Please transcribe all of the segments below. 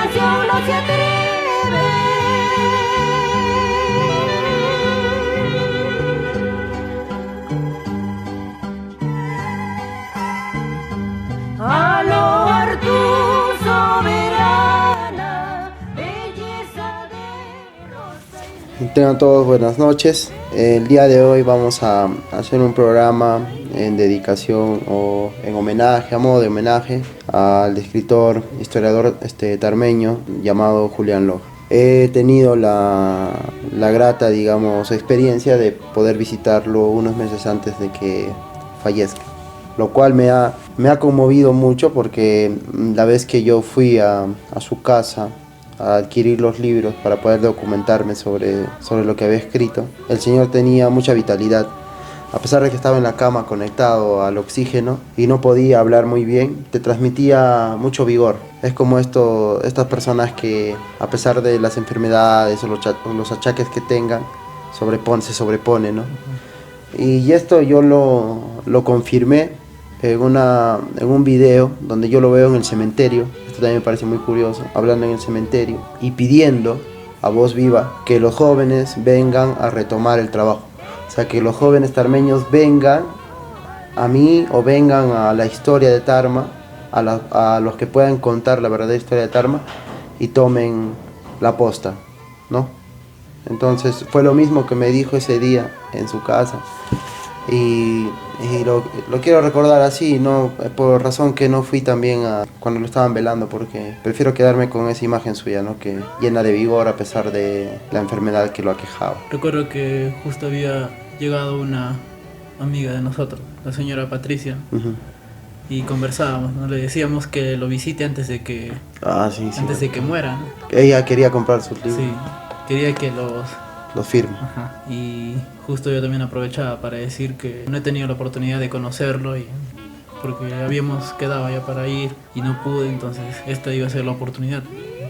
generación no se atreve a loar tu soberana belleza de rosa y... Tengan todos buenas noches. El día de hoy vamos a hacer un programa en dedicación o en homenaje, a modo de homenaje al escritor, historiador tarmeño llamado Julián Loja. He tenido la grata, digamos, experiencia de poder visitarlo unos meses antes de que fallezca, lo cual me ha conmovido mucho porque la vez que yo fui a su casa a adquirir los libros para poder documentarme sobre lo que había escrito, el señor tenía mucha vitalidad. A pesar de que estaba en la cama conectado al oxígeno y no podía hablar muy bien, te transmitía mucho vigor. Es como estas personas que, a pesar de las enfermedades o los achaques que tengan, se sobreponen, ¿no? Y esto yo lo confirmé en un video donde yo lo veo en el cementerio. Esto también me parece muy curioso, hablando en el cementerio y pidiendo a voz viva que los jóvenes vengan a retomar el trabajo. O sea, que los jóvenes tarmeños vengan a mí o vengan a la historia de Tarma, a los que puedan contar la verdadera historia de Tarma y tomen la posta, ¿no? Entonces fue lo mismo que me dijo ese día en su casa. Y lo quiero recordar así, no por razón que no fui también cuando lo estaban velando, porque prefiero quedarme con esa imagen suya, ¿no? Que llena de vigor a pesar de la enfermedad que lo aquejaba. Recuerdo que justo había llegado una amiga de nosotros, la señora Patricia, y conversábamos, ¿no? Le decíamos que lo visite antes de que antes de que muera, ¿no? Ella quería comprar sus libros. Sí, quería que los firme. Ajá. Y justo yo también aprovechaba para decir que no he tenido la oportunidad de conocerlo porque habíamos quedado ya para ir y no pude, entonces esta iba a ser la oportunidad.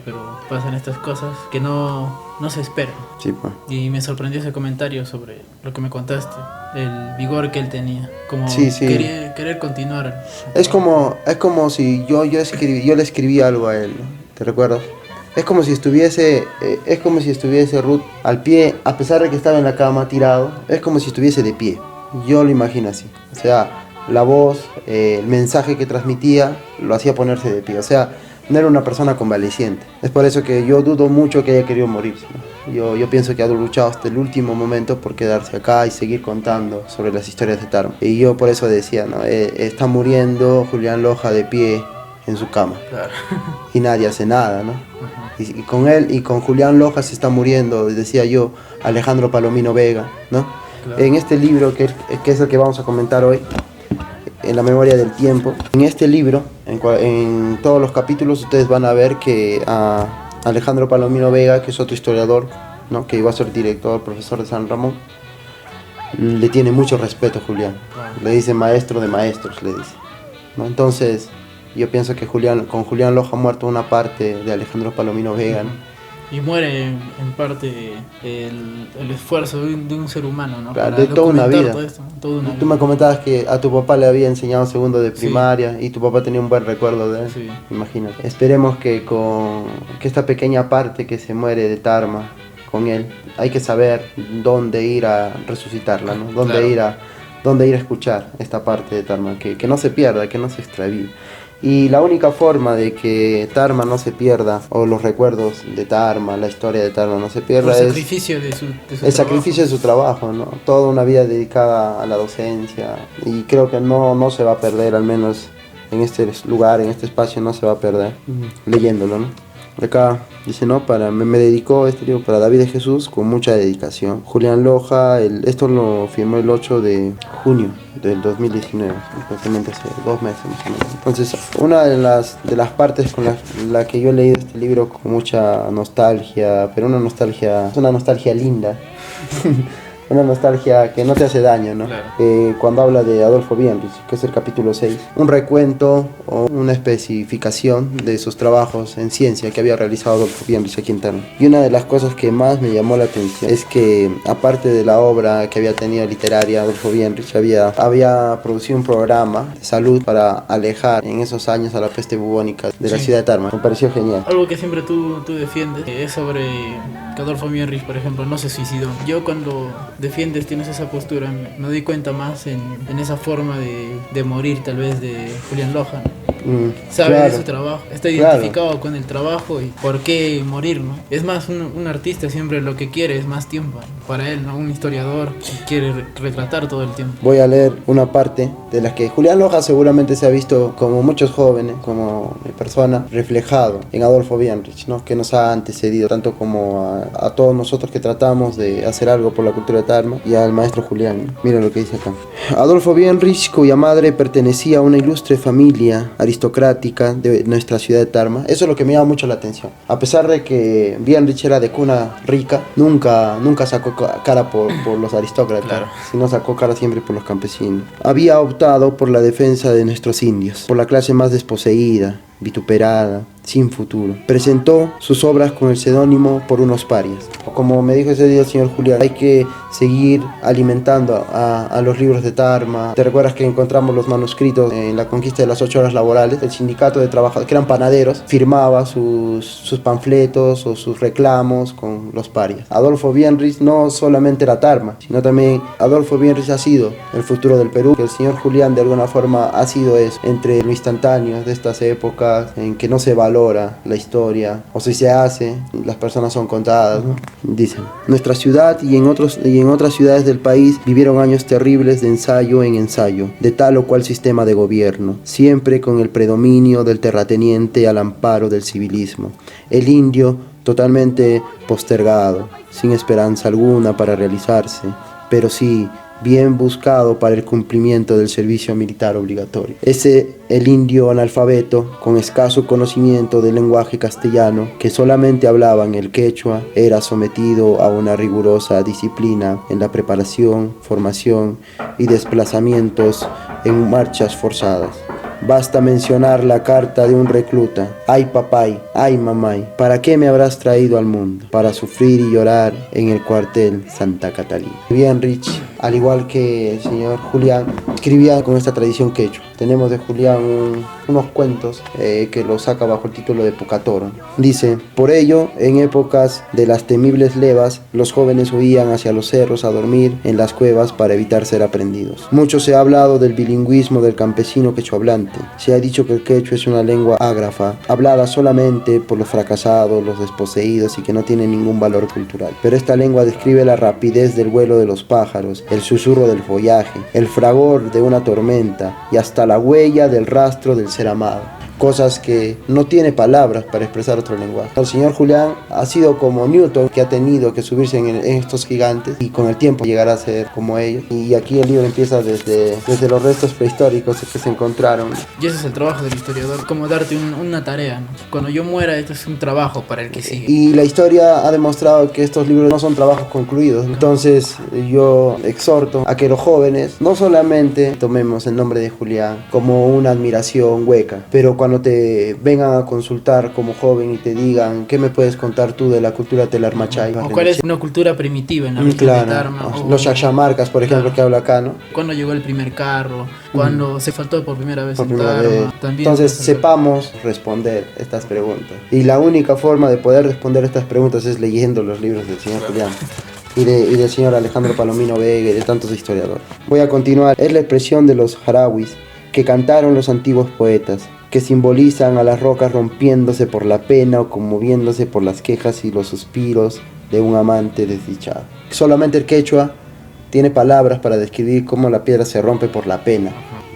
Pero pasan estas cosas que no se esperan. Sí, pues. Y me sorprendió ese comentario sobre lo que me contaste, el vigor que él tenía, como sí. querer continuar. Es como si yo le escribí algo a él, ¿no? ¿Te recuerdas? Es como si estuviese Ruth al pie, a pesar de que estaba en la cama tirado, es como si estuviese de pie. Yo lo imagino así. O sea, la voz, el mensaje que transmitía, lo hacía ponerse de pie. O sea, no era una persona convaleciente. Es por eso que yo dudo mucho que haya querido morirse, ¿no? Yo pienso que ha luchado hasta el último momento por quedarse acá y seguir contando sobre las historias de Tarma. Y yo por eso decía, ¿no? Está muriendo Julián Loja de pie en su cama. Claro. Y nadie hace nada, ¿no? Y con él y con Julián Loja se está muriendo, decía yo, Alejandro Palomino Vega, ¿no? Claro. En este libro, que es el que vamos a comentar hoy, en la memoria del tiempo, en este libro, en todos los capítulos, ustedes van a ver que a Alejandro Palomino Vega, que es otro historiador, ¿no? Que iba a ser director, profesor de San Ramón, le tiene mucho respeto a Julián. Claro. Le dice maestro de maestros, le dice, ¿no? Entonces yo pienso que con Julián Loja ha muerto una parte de Alejandro Palomino Vega, ¿no? Y muere en parte el esfuerzo de un ser humano, ¿no? Claro, de toda una vida. Toda una Tú vida. me comentabas que a tu papá le había enseñado segundo de primaria, sí. Y tu papá tenía un buen recuerdo de él, sí. Imagínate. Esperemos que que esta pequeña parte que se muere de Tarma, con él, hay que saber dónde ir a resucitarla, ¿no? Dónde ir a escuchar esta parte de Tarma, que no se pierda, que no se extravíe. Y la única forma de que Tarma no se pierda, o los recuerdos de Tarma, la historia de Tarma no se pierda, el sacrificio de su sacrificio de su trabajo, ¿no? Toda una vida dedicada a la docencia, y creo que no se va a perder, al menos en este lugar, en este espacio, no se va a perder leyéndolo, ¿no? Acá dice, ¿no? Me dedicó este libro para David de Jesús con mucha dedicación. Julián Loja, esto lo firmó el 8 de junio del 2019, exactamente hace 2 meses más o menos. Entonces, una de las partes con la que yo he leído este libro con mucha nostalgia, pero es una nostalgia linda, una nostalgia que no te hace daño, ¿no? Claro. Cuando habla de Adolfo Bienrich, que es el capítulo 6, un recuento o una especificación de sus trabajos en ciencia que había realizado Adolfo Bienrich aquí en Tacna. Y una de las cosas que más me llamó la atención es que, aparte de la obra que había tenido literaria, Adolfo Bienrich había producido un programa de salud para alejar en esos años a la peste bubónica de la Sí. ciudad de Tarma. Me pareció genial. Algo que siempre tú defiendes es sobre que Adolfo Bienrich, por ejemplo, no se suicidó. Yo cuando defiendes, tienes esa postura, me doy cuenta más en esa forma de morir tal vez de Julián Loja, ¿no? Sabe Claro. de su trabajo, está Claro. identificado con el trabajo y por qué morir, ¿no? Es más, un artista siempre lo que quiere es más tiempo para él, ¿no? Un historiador quiere retratar todo el tiempo. Voy a leer una parte de la que Julián Loja seguramente se ha visto, como muchos jóvenes, como mi persona, reflejado en Adolfo Bienrich, ¿no? Que nos ha antecedido tanto como a todos nosotros que tratamos de hacer algo por la cultura de Tarma y al maestro Julián, ¿no? Mira lo que dice acá. Adolfo Bienrich, cuya madre pertenecía a una ilustre familia aristocrática de nuestra ciudad de Tarma. Eso es lo que me llama mucho la atención. A pesar de que Bienrich era de cuna rica, nunca sacó cara por los aristócratas, Claro. sino sacó cara siempre por los campesinos. Había optado por la defensa de nuestros indios, por la clase más desposeída, vituperada, sin futuro. Presentó sus obras con el seudónimo Por unos parias. O como me dijo ese día el señor Julián, hay que seguir alimentando a los libros de Tarma. ¿Te recuerdas que encontramos los manuscritos en la conquista de las 8 horas laborales? El sindicato de trabajadores, que eran panaderos, firmaba sus panfletos o sus reclamos con los parias. Adolfo Bienrich no solamente era Tarma, sino también Adolfo Bienrich ha sido el futuro del Perú. Que el señor Julián de alguna forma ha sido eso, entre lo instantáneo de estas épocas en que no se valora la historia, o si se hace, las personas son contadas, ¿no? Dicen, nuestra ciudad y en otras ciudades del país vivieron años terribles de ensayo en ensayo, de tal o cual sistema de gobierno, siempre con el predominio del terrateniente al amparo del civilismo. El indio totalmente postergado, sin esperanza alguna para realizarse, pero sí bien buscado para el cumplimiento del servicio militar obligatorio. El indio analfabeto, con escaso conocimiento del lenguaje castellano, que solamente hablaba en el quechua, era sometido a una rigurosa disciplina en la preparación, formación y desplazamientos en marchas forzadas. Basta mencionar la carta de un recluta. Ay papay, ay mamay, ¿para qué me habrás traído al mundo? Para sufrir y llorar en el cuartel Santa Catalina. Bienrich, al igual que el señor Julián, escribía con esta tradición quechua. Tenemos de Julián unos cuentos que lo saca bajo el título de Pucatoro. Dice, por ello, en épocas de las temibles levas, los jóvenes huían hacia los cerros a dormir en las cuevas para evitar ser aprendidos. Mucho se ha hablado del bilingüismo del campesino quechohablante. Se ha dicho que el quechua es una lengua ágrafa, hablada solamente por los fracasados, los desposeídos y que no tiene ningún valor cultural. Pero esta lengua describe la rapidez del vuelo de los pájaros, el susurro del follaje, el fragor de una tormenta y hasta la huella del rastro del ser amado. Cosas que no tiene palabras para expresar otro lenguaje. El señor Julián ha sido como Newton, que ha tenido que subirse en estos gigantes y con el tiempo llegará a ser como ellos. Y aquí el libro empieza desde los restos prehistóricos que se encontraron. Y ese es el trabajo del historiador, como darte una tarea, ¿no? Cuando yo muera, esto es un trabajo para el que sigue. Y la historia ha demostrado que estos libros no son trabajos concluidos. Entonces yo exhorto a que los jóvenes no solamente tomemos el nombre de Julián como una admiración hueca, pero cuando te vengan a consultar como joven y te digan ¿qué me puedes contar tú de la cultura telarmachay? O cuál es una cultura primitiva en la región Claro, de Tarma. los yaxamarcas, por ejemplo, Claro. que habla acá, ¿no? Cuando llegó el primer carro, cuando se faltó por primera vez Por en primera Tarma. vez. También Entonces pues, sepamos responder estas preguntas. Y la única forma de poder responder estas preguntas es leyendo los libros del señor Julián. Y del señor Alejandro Palomino Vega y de tantos historiadores. Voy a continuar. Es la expresión de los jarawis que cantaron los antiguos poetas, que simbolizan a las rocas rompiéndose por la pena o conmoviéndose por las quejas y los suspiros de un amante desdichado. Solamente el quechua tiene palabras para describir cómo la piedra se rompe por la pena.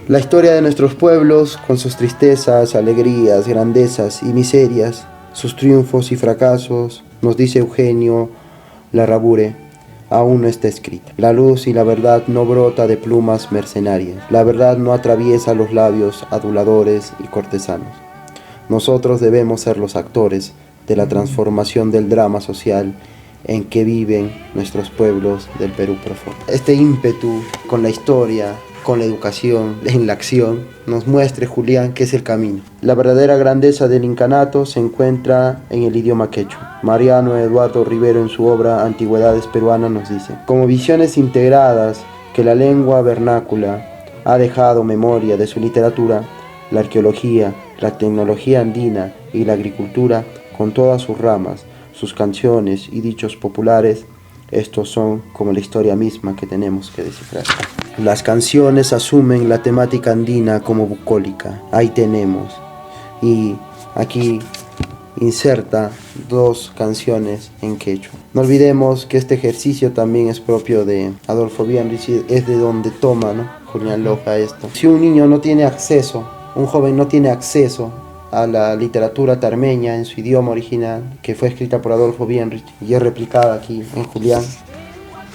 La historia de nuestros pueblos, con sus tristezas, alegrías, grandezas y miserias, sus triunfos y fracasos, nos dice Eugenio Larrabure, aún no está escrita. La luz y la verdad no brota de plumas mercenarias. La verdad no atraviesa los labios aduladores y cortesanos. Nosotros debemos ser los actores de la transformación del drama social en que viven nuestros pueblos del Perú profundo. Este ímpetu con la historia, con la educación, en la acción, nos muestre, Julián, que es el camino. La verdadera grandeza del incanato se encuentra en el idioma quechua. Mariano Eduardo Rivero, en su obra Antigüedades Peruanas, nos dice: como visiones integradas que la lengua vernácula ha dejado memoria de su literatura, la arqueología, la tecnología andina y la agricultura, con todas sus ramas, sus canciones y dichos populares, estos son como la historia misma que tenemos que descifrar. Las canciones asumen la temática andina como bucólica. Ahí tenemos. Y aquí inserta 2 canciones en quechua. No olvidemos que este ejercicio también es propio de Adolfo Bienrich, es de donde toma, ¿no?, Julián Loja esto. Si un niño no tiene acceso, un joven no tiene acceso a la literatura tarmeña en su idioma original, que fue escrita por Adolfo Bienrich y es replicada aquí en Julián,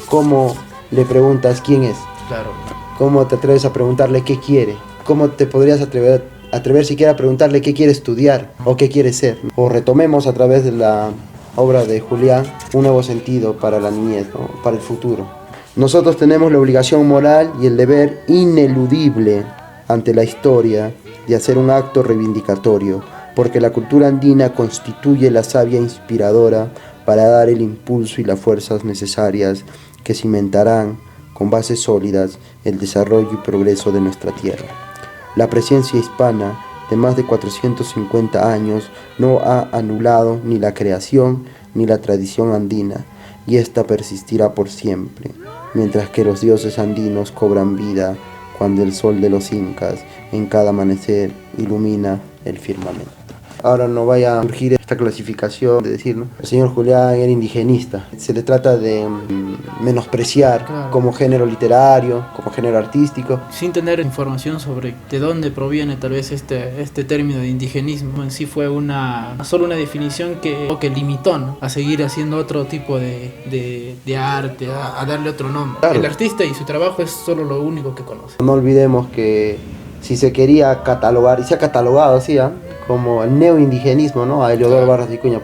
¿cómo le preguntas quién es? Claro. ¿Cómo te atreves a preguntarle qué quiere? ¿Cómo te podrías atrever siquiera a preguntarle qué quiere estudiar o qué quiere ser? O retomemos a través de la obra de Julián un nuevo sentido para la niñez, ¿no?, para el futuro. Nosotros tenemos la obligación moral y el deber ineludible ante la historia de hacer un acto reivindicatorio, porque la cultura andina constituye la savia inspiradora para dar el impulso y las fuerzas necesarias que cimentarán con bases sólidas el desarrollo y progreso de nuestra tierra. La presencia hispana de más de 450 años no ha anulado ni la creación ni la tradición andina, y esta persistirá por siempre, mientras que los dioses andinos cobran vida cuando el sol de los incas en cada amanecer ilumina el firmamento. Ahora no vaya a surgir esta clasificación de decir, ¿no?, el señor Julián era indigenista. Se le trata de menospreciar, claro, como género literario, como género artístico. Sin tener información sobre de dónde proviene tal vez este término de indigenismo, en sí fue solo una definición que limitó, ¿no?, a seguir haciendo otro tipo de arte, a darle otro nombre. Claro. El artista y su trabajo es solo lo único que conoce. No olvidemos que si se quería catalogar, y se ha catalogado así, como el neoindigenismo, ¿no?, a Heliodoro Barras Vicuña,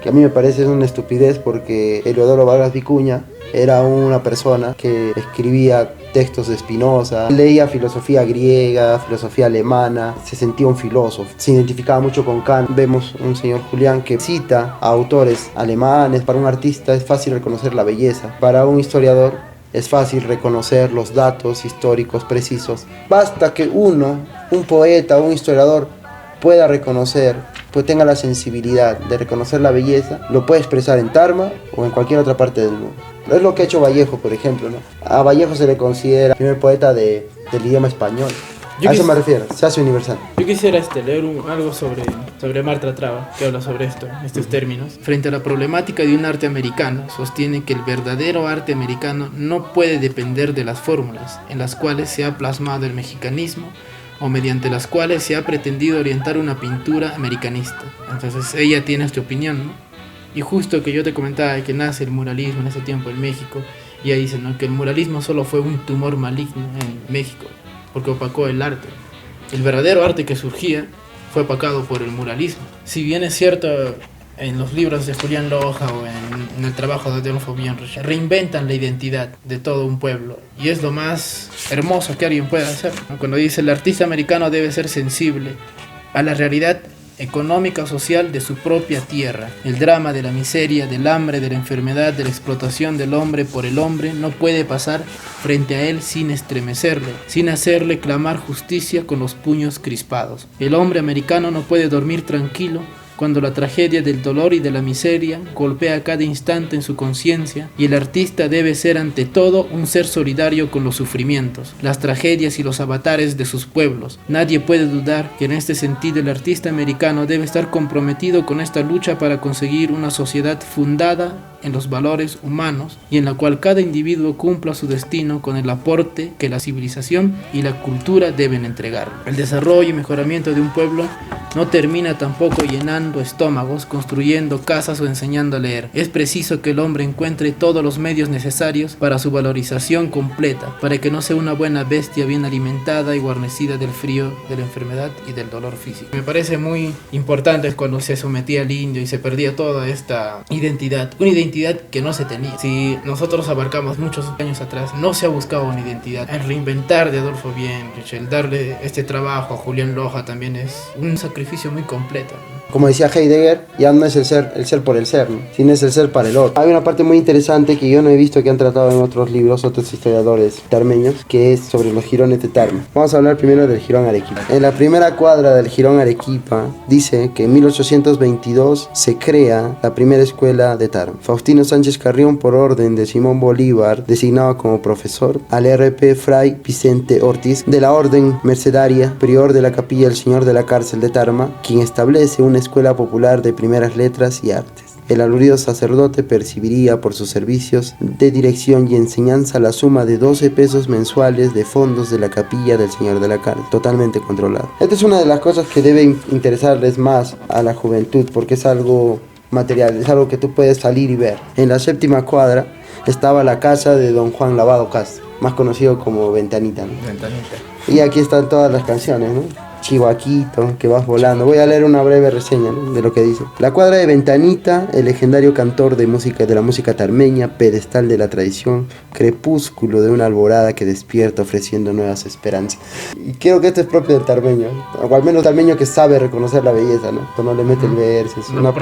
que a mí me parece una estupidez, porque Heliodoro Barras Vicuña era una persona que escribía textos de Spinoza, leía filosofía griega, filosofía alemana, se sentía un filósofo, se identificaba mucho con Kant. Vemos un señor Julián que cita a autores alemanes. Para un artista es fácil reconocer la belleza, para un historiador es fácil reconocer los datos históricos precisos. Basta que un poeta o un historiador pueda reconocer, pues tenga la sensibilidad de reconocer la belleza, lo puede expresar en Tarma o en cualquier otra parte del mundo. Es lo que ha hecho Vallejo, por ejemplo, ¿no? A Vallejo se le considera el primer poeta del idioma español. A eso me refiero, se hace universal. Yo quisiera leer algo sobre Marta Traba, que habla sobre estos términos. Frente a la problemática de un arte americano, sostiene que el verdadero arte americano no puede depender de las fórmulas en las cuales se ha plasmado el mexicanismo o mediante las cuales se ha pretendido orientar una pintura americanista. Entonces ella tiene esta opinión, ¿no? Y justo que yo te comentaba que nace el muralismo en ese tiempo en México, y ella dice, ¿no?, que el muralismo solo fue un tumor maligno en México, porque opacó el arte. El verdadero arte que surgía fue opacado por el muralismo. Si bien es cierto, en los libros de Julián Loja o en el trabajo de Adolfo Bienrich, reinventan la identidad de todo un pueblo, y es lo más hermoso que alguien puede hacer, ¿no? Cuando dice: el artista americano debe ser sensible a la realidad económica o social de su propia tierra. El drama de la miseria, del hambre, de la enfermedad, de la explotación del hombre por el hombre no puede pasar frente a él sin estremecerle, sin hacerle clamar justicia con los puños crispados. El hombre americano no puede dormir tranquilo cuando la tragedia del dolor y de la miseria golpea cada instante en su conciencia, y el artista debe ser ante todo un ser solidario con los sufrimientos, las tragedias y los avatares de sus pueblos. Nadie puede dudar que en este sentido el artista americano debe estar comprometido con esta lucha para conseguir una sociedad fundada en los valores humanos y en la cual cada individuo cumpla su destino con el aporte que la civilización y la cultura deben entregar. El desarrollo y mejoramiento de un pueblo no termina tampoco llenando llenando estómagos, construyendo casas o enseñando a leer. Es preciso que el hombre encuentre todos los medios necesarios para su valorización completa, para que no sea una buena bestia bien alimentada y guarnecida del frío, de la enfermedad y del dolor físico. Me parece muy importante cuando se sometía al indio y se perdía toda esta identidad, una identidad que no se tenía. Si nosotros abarcamos muchos años atrás, no se ha buscado una identidad. El reinventar de Adolfo Bienrich, el darle este trabajo a Julián Loja también es un sacrificio muy completo, ¿no? Como decía Heidegger, ya no es el ser por el ser, ¿no? Sino es el ser para el otro. Hay una parte muy interesante que yo no he visto que han tratado en otros libros, otros historiadores tarmeños, que es sobre los jirones de Tarma. Vamos a hablar primero del jirón Arequipa. En la primera cuadra del jirón Arequipa dice que en 1822 se crea la primera escuela de Tarma. Faustino Sánchez Carrión, por orden de Simón Bolívar, designaba como profesor al R.P. Fray Vicente Ortiz, de la Orden Mercedaria, prior de la Capilla del Señor de la Cárcel de Tarma, quien establece una escuela popular de primeras letras y artes. El aludido sacerdote percibiría por sus servicios de dirección y enseñanza la suma de 12 pesos mensuales de fondos de la Capilla del Señor de la Cárcel, totalmente controlado. Esta es una de las cosas que debe interesarles más a la juventud, porque es algo material, es algo que tú puedes salir y ver. En la séptima cuadra estaba la casa de don Juan Lavado Castro, más conocido como Ventanita, ¿no? Ventanita. Y aquí están todas las canciones, ¿no? Chihuaquito, que vas volando. Voy a leer una breve reseña, ¿no?, de lo que dice. La cuadra de Ventanita, el legendario cantor de la música tarmeña, pedestal de la tradición, crepúsculo de una alborada que despierta ofreciendo nuevas esperanzas. Y creo que esto es propio del tarmeño, o al menos tarmeño que sabe reconocer la belleza, ¿no? No le mete el verso, es una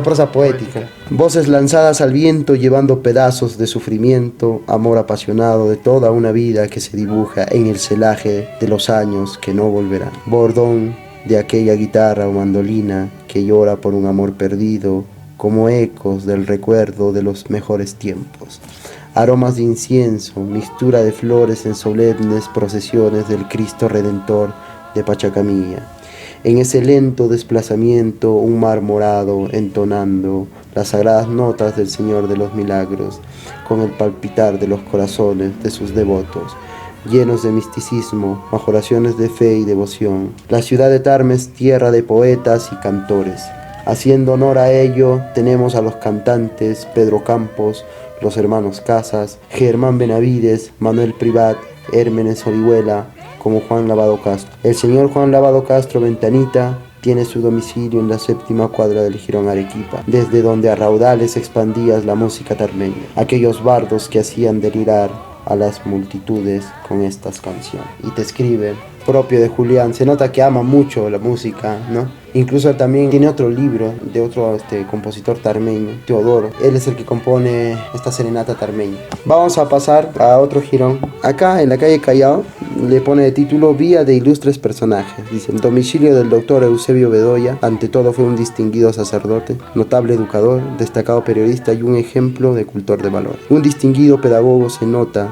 prosa poética. Voces lanzadas al viento llevando pedazos de sufrimiento, amor apasionado de toda una vida que se dibuja en el celaje de los años que no volverán. Bordón de aquella guitarra o mandolina que llora por un amor perdido, como ecos del recuerdo de los mejores tiempos. Aromas de incienso, mixtura de flores en solemnes procesiones del Cristo Redentor de Pachacamilla. En ese lento desplazamiento, un mar morado entonando las sagradas notas del Señor de los Milagros, con el palpitar de los corazones de sus devotos, llenos de misticismo, bajo oraciones de fe y devoción. La ciudad de Tarma es tierra de poetas y cantores. Haciendo honor a ello, tenemos a los cantantes Pedro Campos, los hermanos Casas, Germán Benavides, Manuel Privat, Hérmenes Orihuela, como Juan Lavado Castro. El señor Juan Lavado Castro Ventanita tiene su domicilio en la séptima cuadra del jirón Arequipa, desde donde a raudales expandías la música tarmeña, aquellos bardos que hacían delirar a las multitudes con estas canciones. Y te escribe, propio de Julián, se nota que ama mucho la música, ¿no? Incluso él también tiene otro libro de otro compositor tarmeño, Teodoro. Él es el que compone esta serenata tarmeña. Vamos a pasar a otro jirón. Acá en la calle Callao le pone de título Vía de ilustres personajes. Dice, el domicilio del doctor Eusebio Bedoya, ante todo fue un distinguido sacerdote, notable educador, destacado periodista y un ejemplo de cultor de valor. Un distinguido pedagogo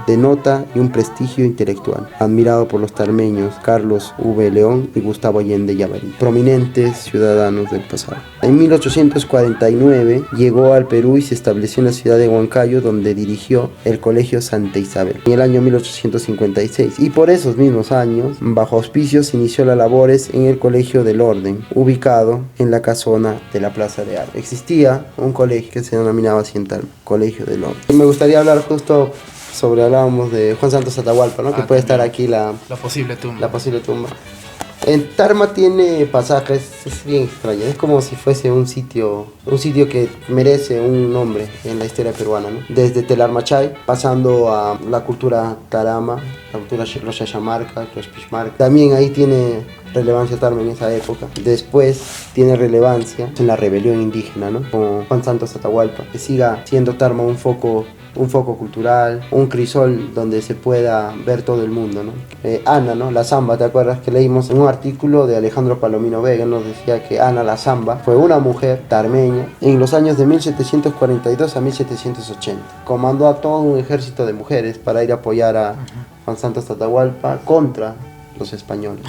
denota y un prestigio intelectual, admirado por los tarmeños Carlos V. León y Gustavo Allende Yavarí, prominentes ciudadanos del pasado. En 1849 llegó al Perú y se estableció en la ciudad de Huancayo, donde dirigió el Colegio Santa Isabel en el año 1856, y por esos mismos años, bajo auspicios, inició las labores en el Colegio del Orden, ubicado en la casona de la Plaza de Armas. Existía un colegio que se denominaba así en Tarma, Colegio del Orden. Me gustaría hablar justo hablábamos de Juan Santos Atahualpa, ¿no? Que puede estar aquí la posible tumba. En Tarma tiene pasajes, es bien extraño, es como si fuese un sitio que merece un nombre en la historia peruana, ¿no? Desde Telarmachay, pasando a la cultura Tarama, la cultura los Yayamarca, los Pishmarca. También ahí tiene relevancia Tarma en esa época. Después tiene relevancia en la rebelión indígena, ¿no? Como Juan Santos Atahualpa, que siga siendo Tarma un foco cultural, un crisol donde se pueda ver todo el mundo, ¿no? Ana, ¿no? La Zamba, ¿te acuerdas que leímos en un artículo de Alejandro Palomino Vega? Nos decía que Ana la Zamba fue una mujer tarmeña en los años de 1742 a 1780. Comandó a todo un ejército de mujeres para ir a apoyar a Juan Santos Atahualpa contra los españoles.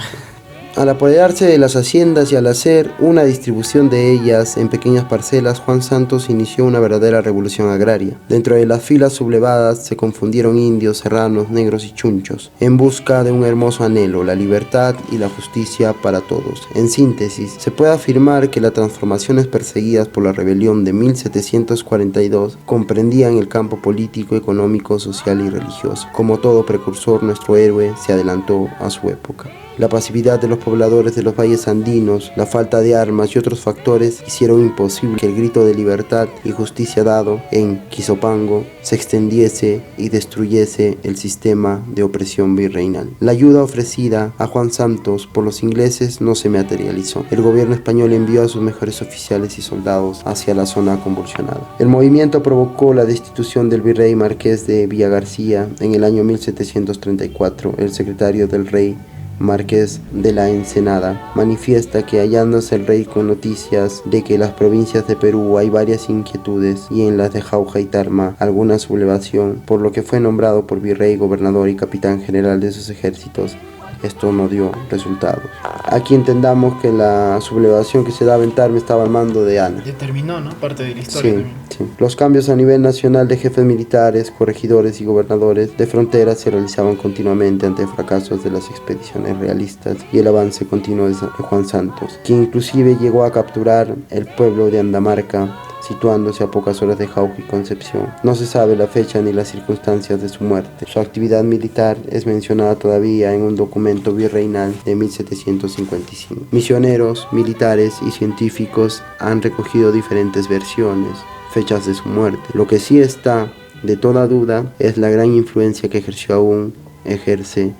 Al apoderarse de las haciendas y al hacer una distribución de ellas en pequeñas parcelas, Juan Santos inició una verdadera revolución agraria. Dentro de las filas sublevadas se confundieron indios, serranos, negros y chunchos, en busca de un hermoso anhelo, la libertad y la justicia para todos. En síntesis, se puede afirmar que las transformaciones perseguidas por la rebelión de 1742 comprendían el campo político, económico, social y religioso. Como todo precursor, nuestro héroe se adelantó a su época. La pasividad de los pobladores de los valles andinos, la falta de armas y otros factores hicieron imposible que el grito de libertad y justicia dado en Quizopango se extendiese y destruyese el sistema de opresión virreinal. La ayuda ofrecida a Juan Santos por los ingleses no se materializó. El gobierno español envió a sus mejores oficiales y soldados hacia la zona convulsionada. El movimiento provocó la destitución del virrey Marqués de Villagarcía en el año 1734. El secretario del rey Marqués de la Ensenada manifiesta que hallándose el rey con noticias de que en las provincias de Perú hay varias inquietudes y en las de Jauja y Tarma alguna sublevación, por lo que fue nombrado por virrey, gobernador y capitán general de sus ejércitos. Esto no dio resultados. Aquí entendamos que la sublevación que se daba en Tarma estaba al mando de Ana. Determinó, ¿no? Parte de la historia también. Sí. Los cambios a nivel nacional de jefes militares, corregidores y gobernadores de frontera se realizaban continuamente ante fracasos de las expediciones realistas y el avance continuo de Juan Santos, quien inclusive llegó a capturar el pueblo de Andamarca, situándose a pocas horas de Jauja y Concepción. No se sabe la fecha ni las circunstancias de su muerte. Su actividad militar es mencionada todavía en un documento virreinal de 1755. Misioneros, militares y científicos han recogido diferentes versiones, fechas de su muerte. Lo que sí está de toda duda es la gran influencia que ejerce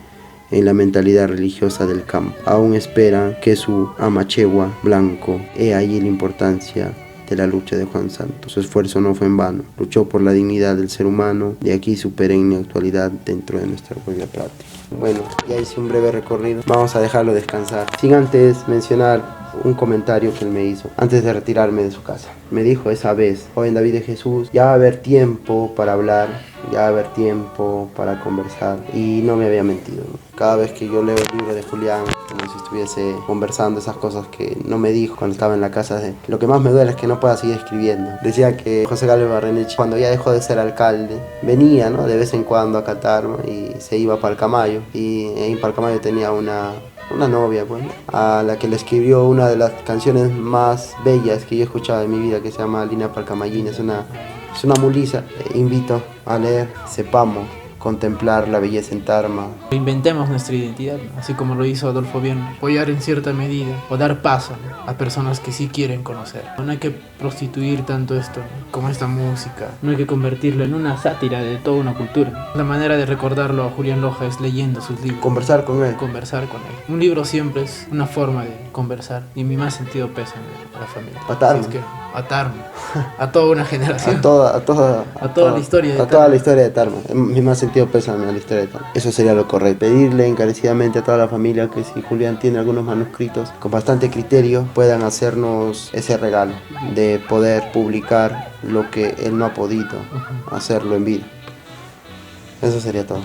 en la mentalidad religiosa del campo. Aún espera que su amachegua blanco. He ahí la importancia de la lucha de Juan Santos. Su esfuerzo no fue en vano. Luchó por la dignidad del ser humano, de aquí su perenne actualidad dentro de nuestra propia patria. Bueno, ya hice un breve recorrido. Vamos a dejarlo descansar. Sin antes mencionar un comentario que él me hizo antes de retirarme de su casa. Me dijo esa vez: joven David de Jesús, ya va a haber tiempo para hablar, ya va a haber tiempo para conversar. Y no me había mentido, ¿no? Cada vez que yo leo el libro de Julián, como si estuviese conversando esas cosas que no me dijo cuando estaba en la casa. Lo que más me duele es que no pueda seguir escribiendo. Decía que José Gálvez Barrenechea, cuando ya dejó de ser alcalde, venía, ¿no?, de vez en cuando a Catarma y se iba a Palcamayo. Y en Palcamayo tenía una novia, pues, a la que le escribió una de las canciones más bellas que yo he escuchado en mi vida, que se llama Lina Palcamayina. Es una mulisa. Invito a leer. Sepamos contemplar la belleza en Tarma. Inventemos nuestra identidad, ¿no? Así como lo hizo Adolfo Bien, apoyar en cierta medida o dar paso, ¿no?, a personas que sí quieren conocer. No hay que prostituir tanto esto, ¿no?, como esta música. No hay que convertirlo en una sátira de toda una cultura. La manera de recordarlo a Julián Loja es leyendo sus libros. Conversar con él. Un libro siempre es una forma de conversar. Y mi más sentido pésame a la familia. A Tarma. Así es que atarme a toda una generación. A toda la historia de Tarma. A toda la historia de Tarma. Mi más sentido pésame a la historia de Tarma. Eso sería lo correcto. Pedirle encarecidamente a toda la familia que si Julián tiene algunos manuscritos con bastante criterio, puedan hacernos ese regalo de poder publicar lo que él no ha podido hacerlo en vida. Eso sería todo.